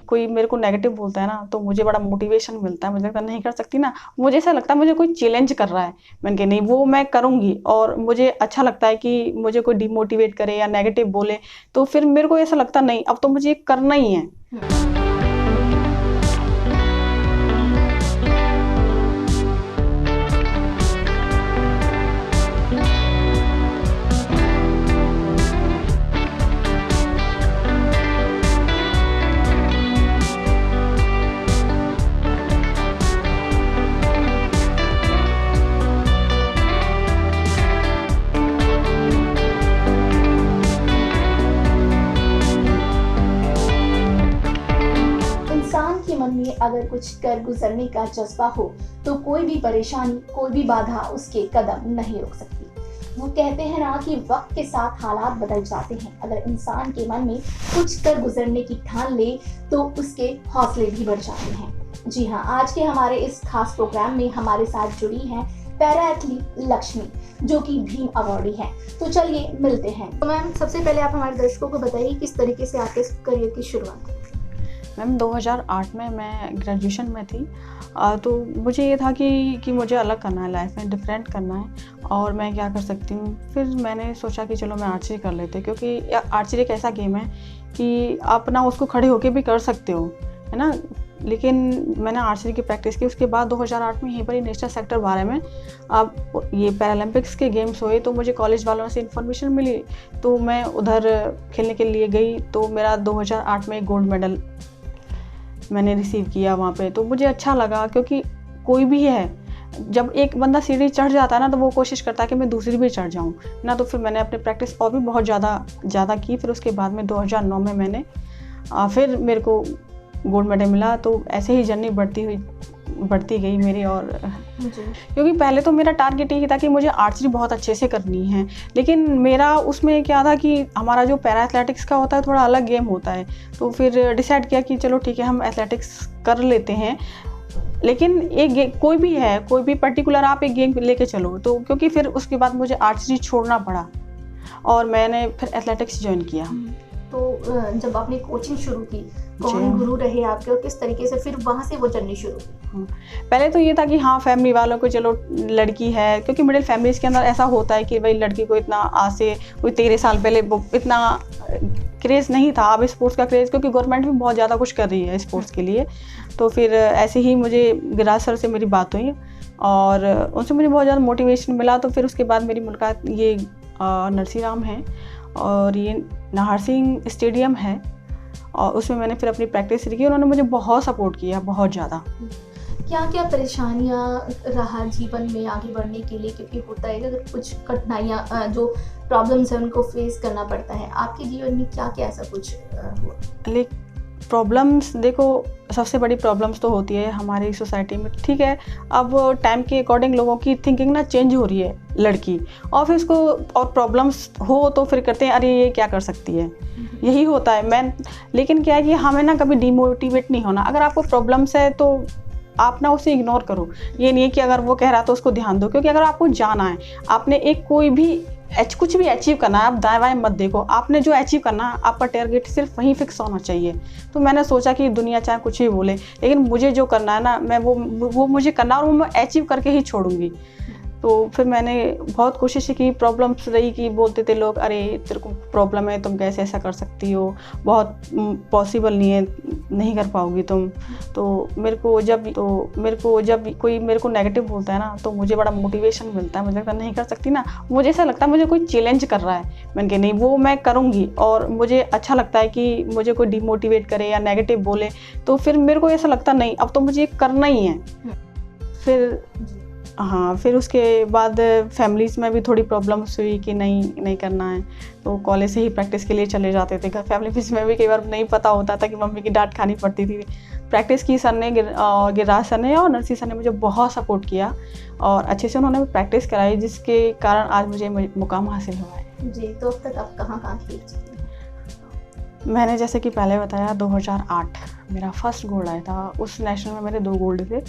कोई मेरे को नेगेटिव बोलता है ना तो मुझे बड़ा मोटिवेशन मिलता है, मुझे लगता है नहीं कर सकती ना, मुझे ऐसा लगता है मुझे कोई चैलेंज कर रहा है, मैंने कहा नहीं वो मैं करूँगी। और मुझे अच्छा लगता है कि मुझे कोई डिमोटिवेट करे या नेगेटिव बोले तो फिर मेरे को ऐसा लगता नहीं अब तो मुझे ये करना ही है। इंसान के मन में अगर कुछ कर गुजरने का जज्बा हो तो कोई भी परेशानी, कोई भी बाधा उसके कदम नहीं रोक सकती। वो कहते हैं ना कि वक्त के साथ हालात बदल जाते हैं। अगर इंसान के मन में कुछ कर गुजरने की ठान ले तो उसके हौसले भी बढ़ जाते हैं। जी हाँ, आज के हमारे इस खास प्रोग्राम में हमारे साथ जुड़ी हैं पैरा एथलीट लक्ष्मी, जो कि भीम अवॉर्डी हैं। तो चलिए मिलते हैं। तो मैम, सबसे पहले आप हमारे दर्शकों को बताइए किस तरीके से आपके करियर की शुरुआत। मैम 2008 में मैं ग्रेजुएशन में थी, तो मुझे ये था कि मुझे अलग करना है, लाइफ में डिफरेंट करना है और मैं क्या कर सकती हूँ। फिर मैंने सोचा कि चलो मैं आर्चरी कर लेते, क्योंकि आर्चरी एक ऐसा गेम है कि आप ना उसको खड़े होके भी कर सकते हो, है ना। लेकिन मैंने आर्चरी की प्रैक्टिस की। उसके बाद 2008 में यहीं पर ही नेशनल सेक्टर 12 में अब ये पैरालंपिक्स के गेम्स हुए, तो मुझे कॉलेज वालों से इन्फॉर्मेशन मिली तो मैं उधर खेलने के लिए गई। तो मेरा 2008 में गोल्ड मेडल मैंने रिसीव किया वहाँ पे। तो मुझे अच्छा लगा, क्योंकि कोई भी है, जब एक बंदा सीढ़ी चढ़ जाता है ना तो वो कोशिश करता है कि मैं दूसरी भी चढ़ जाऊँ ना। तो फिर मैंने अपनी प्रैक्टिस और भी बहुत ज़्यादा की। फिर उसके बाद में 2009 में मैंने फिर मेरे को गोल्ड मेडल मिला। तो ऐसे ही जर्नी बढ़ती गई मेरी। और क्योंकि पहले तो मेरा टारगेट यही था कि मुझे आर्चरी बहुत अच्छे से करनी है, लेकिन मेरा उसमें क्या था कि हमारा जो पैरा एथलेटिक्स का होता है थोड़ा अलग गेम होता है। तो फिर डिसाइड किया कि चलो ठीक है हम एथलेटिक्स कर लेते हैं, लेकिन एक कोई भी पर्टिकुलर आप एक गेम लेके चलो। तो क्योंकि फिर उसके बाद मुझे आर्चरी छोड़ना पड़ा और मैंने फिर एथलेटिक्स ज्वाइन किया। तो जब आपने कोचिंग शुरू की, कौन गुरु रहे आपके और किस तरीके से फिर वहाँ से वो जर्नी शुरू हुई? पहले तो ये था कि हाँ फैमिली वालों को चलो लड़की है, क्योंकि मिडिल फैमिलीज के अंदर ऐसा होता है कि भाई लड़की को इतना आज से कोई 13 साल पहले इतना क्रेज़ नहीं था। अब स्पोर्ट्स का क्रेज़, क्योंकि गवर्नमेंट भी बहुत ज़्यादा कुछ कर रही है स्पोर्ट्स के लिए। तो फिर ऐसे ही मुझे गिराज सर से मेरी बात हुई और उनसे मुझे बहुत ज़्यादा मोटिवेशन मिला। तो फिर उसके बाद मेरी मुलाकात ये नरसीराम है और ये नाहर सिंह स्टेडियम है, और उसमें मैंने फिर अपनी प्रैक्टिस की। उन्होंने मुझे बहुत सपोर्ट किया, बहुत ज़्यादा। क्या क्या परेशानियाँ रहा जीवन में आगे बढ़ने के लिए? क्योंकि होता है अगर कुछ कठिनाइयाँ जो प्रॉब्लम्स हैं उनको फेस करना पड़ता है। आपके जीवन में क्या क्या ऐसा कुछ हुआ? प्रॉब्लम्स देखो, सबसे बड़ी प्रॉब्लम्स तो होती है हमारी सोसाइटी में, ठीक है। अब टाइम के अकॉर्डिंग लोगों की थिंकिंग ना चेंज हो रही है लड़की, और फिर उसको और प्रॉब्लम्स हो तो फिर करते हैं अरे ये क्या कर सकती है, यही होता है। लेकिन क्या है कि हमें ना कभी डिमोटिवेट नहीं होना। अगर आपको प्रॉब्लम्स है तो आप ना उसे इग्नोर करो। ये नहीं है कि अगर वो कह रहा है तो उसको ध्यान दो, क्योंकि अगर आपको जाना है, आपने एक कोई भी कुछ भी अचीव करना है, आप दाएं बाएं मत देखो। आपने जो अचीव करना है, आपका टारगेट सिर्फ वहीं फिक्स होना चाहिए। तो मैंने सोचा कि दुनिया चाहे कुछ भी बोले, लेकिन मुझे जो करना है ना, मैं वो मुझे करना, और वो मैं अचीव करके ही छोड़ूंगी। तो फिर मैंने बहुत कोशिश की। प्रॉब्लम्स रही कि बोलते थे लोग अरे तेरे को प्रॉब्लम है, तुम कैसे ऐसा कर सकती हो, बहुत पॉसिबल नहीं है, नहीं कर पाओगी तुम। तो मेरे को जब कोई मेरे को नेगेटिव बोलता है ना तो मुझे बड़ा मोटिवेशन मिलता है, मुझे लगता है नहीं कर सकती ना, मुझे ऐसा लगता है मुझे कोई चैलेंज कर रहा है, मैंने कहा नहीं वो मैं करूँगी। और मुझे अच्छा लगता है कि मुझे कोई डिमोटिवेट करे या नेगेटिव बोले तो फिर मेरे को ऐसा लगता नहीं अब तो मुझे ये करना ही है। फिर उसके बाद फैमिलीज़ में भी थोड़ी प्रॉब्लम्स हुई कि नहीं करना है, तो कॉलेज से ही प्रैक्टिस के लिए चले जाते थे। घर फैमिलीज़ में भी कई बार नहीं पता होता था कि मम्मी की डांट खानी पड़ती थी। प्रैक्टिस की सर ने, गिरिराज सर ने और नरसी सर ने मुझे बहुत सपोर्ट किया और अच्छे से उन्होंने प्रैक्टिस कराई, जिसके कारण आज मुझे मुकाम हासिल हुआ है। जी, तो अब तक आप कहाँ खेल चुके हैं? मैंने जैसे कि पहले बताया 2008 मेरा फर्स्ट गोल्ड आया था। उस नेशनल में मेरे 2 गोल्ड थे।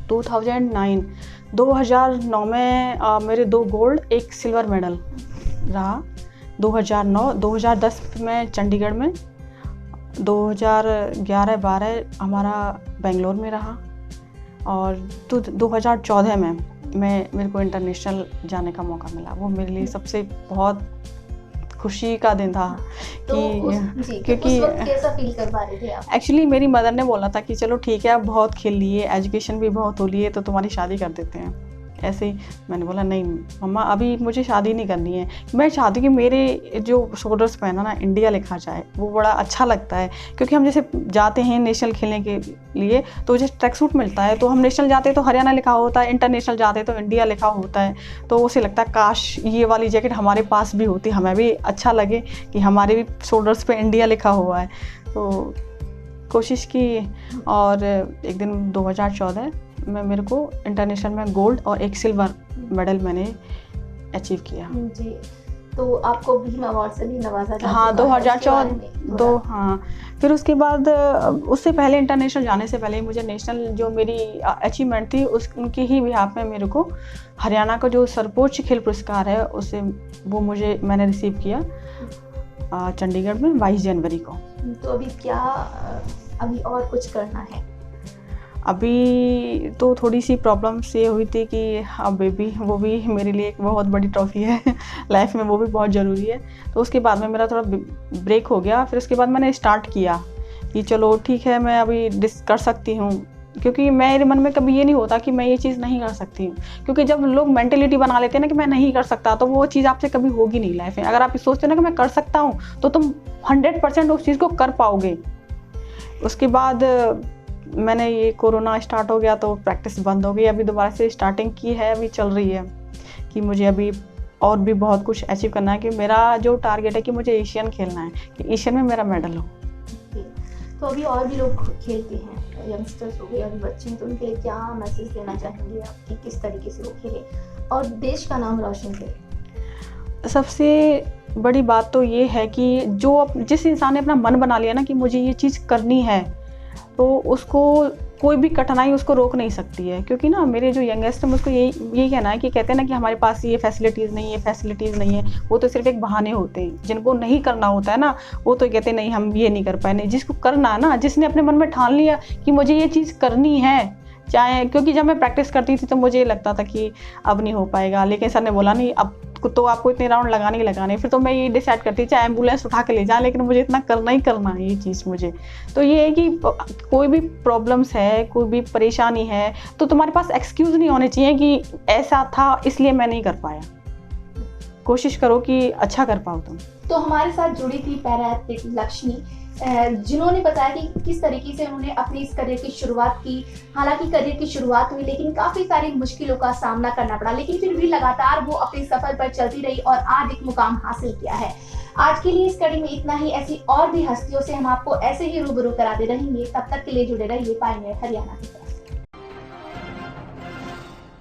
2009 में मेरे 2 गोल्ड 1 सिल्वर मेडल रहा। 2010 में चंडीगढ़ में 2011-12 हमारा बेंगलोर में रहा, और 2014 में मेरे को इंटरनेशनल जाने का मौका मिला। वो मेरे लिए सबसे बहुत खुशी का दिन था तो क्योंकि उस वक्त कैसा फील कर पा रहे थे आप? एक्चुअली मेरी मदर ने बोला था कि चलो ठीक है, अब बहुत खेल लिए, एजुकेशन भी बहुत हो लिए, तो तुम्हारी शादी कर देते हैं। ऐसे ही मैंने बोला नहीं मम्मा, अभी मुझे शादी नहीं करनी है। मैं चाहती हूँ कि मेरे जो शोल्डर्स पे है ना इंडिया लिखा जाए, वो बड़ा अच्छा लगता है। क्योंकि हम जैसे जाते हैं नेशनल खेलने के लिए तो जैसे ट्रैक सूट मिलता है, तो हम नेशनल जाते हैं तो हरियाणा लिखा होता है, इंटरनेशनल जाते हैं तो इंडिया लिखा होता है। तो उसे लगता है काश ये वाली जैकेट हमारे पास भी होती, हमें भी अच्छा लगे कि हमारे भी शोल्डर्स पे इंडिया लिखा हुआ है। तो कोशिश की, और एक दिन 2014 में मेरे को इंटरनेशनल में गोल्ड और एक सिल्वर मेडल मैंने अचीव किया। जी, तो आपको भीम अवार्ड से भी नवाजा जा हाँ, चुका है, 2014 हाँ। फिर उसके बाद उससे पहले इंटरनेशनल जाने से पहले मुझे नेशनल जो मेरी अचीवमेंट थी उनकी ही बिहाफ में मेरे को हरियाणा का जो सर्वोच्च खेल पुरस्कार है उसे मैंने रिसीव किया चंडीगढ़ में 22 जनवरी को। तो अभी और कुछ करना है? अभी तो थोड़ी सी प्रॉब्लम्स ये हुई थी कि अब बेबी, वो भी मेरे लिए एक बहुत बड़ी ट्रॉफी है लाइफ में, वो भी बहुत ज़रूरी है। तो उसके बाद में मेरा थोड़ा ब्रेक हो गया। फिर उसके बाद मैंने स्टार्ट किया कि चलो ठीक है, मैं अभी कर सकती हूँ। क्योंकि मेरे मन में कभी ये नहीं होता कि मैं ये चीज़ नहीं कर सकती हूँ। क्योंकि जब लोग मेंटेलिटी बना लेते हैं ना कि मैं नहीं कर सकता, तो वो चीज़ आपसे कभी होगी नहीं लाइफ में। अगर आप सोचते हो ना कि मैं कर सकता हूँ, तो तुम 100% उस चीज़ को कर पाओगे। उसके बाद मैंने ये कोरोना स्टार्ट हो गया तो प्रैक्टिस बंद हो गई। अभी दोबारा से स्टार्टिंग की है, अभी चल रही है कि मुझे अभी और भी बहुत कुछ अचीव करना है। कि मेरा जो टारगेट है कि मुझे एशियन खेलना है, कि एशियन में मेरा मेडल हो। तो अभी और भी लोग खेलते हैं, यंगस्टर्स हो गए, अभी बच्चे हैं, तो उनके लिए क्या मैसेज देना चाहेंगे आप कि किस तरीके से वो खेलें और देश का नाम रोशन करें? सबसे बड़ी बात तो ये है कि जिस इंसान ने अपना मन बना लिया ना कि मुझे ये चीज़ करनी है, तो उसको कोई भी कठिनाई उसको रोक नहीं सकती है। क्योंकि ना मेरे जो यंगेस्ट हैं उसको यही कहना है कि कहते हैं ना कि हमारे पास ये फैसिलिटीज़ नहीं है, वो तो सिर्फ एक बहाने होते हैं। जिनको नहीं करना होता है ना, वो तो कहते हैं नहीं हम ये नहीं कर पाए। नहीं, जिसको करना है ना, जिसने अपने मन में ठान लिया कि मुझे ये चीज़ करनी है, चाहे, क्योंकि जब मैं प्रैक्टिस करती थी तो मुझे लगता था कि अब नहीं हो पाएगा, लेकिन सर ने बोला नहीं, अब तो आपको इतने राउंड लगाने। फिर तो मैं ये डिसाइड करती चाहे एम्बुलेंस उठा के ले जाए, लेकिन मुझे इतना करना ही करना है ये चीज़ मुझे। तो ये है कि कोई भी प्रॉब्लम्स है, कोई भी परेशानी है, तो तुम्हारे पास एक्सक्यूज़ नहीं होने चाहिए कि ऐसा था इसलिए मैं नहीं कर पाया। कोशिश करो कि अच्छा कर पाओ तुम। तो हमारे साथ जुड़ी थी पैरा एथलीट लक्ष्मी, जिन्होंने बताया कि किस तरीके से उन्होंने अपनी इस करियर की शुरुआत की। हालांकि करियर की शुरुआत हुई, लेकिन काफी सारी मुश्किलों का सामना करना पड़ा, लेकिन फिर भी लगातार वो अपने सफर पर चलती रही और आज एक मुकाम हासिल किया है। आज के लिए इस कड़ी में इतना ही। ऐसी और भी हस्तियों से हम आपको ऐसे ही रूबरू कराते रहेंगे। तब तक के लिए जुड़े रहिए पायनियर हरियाणा के साथ।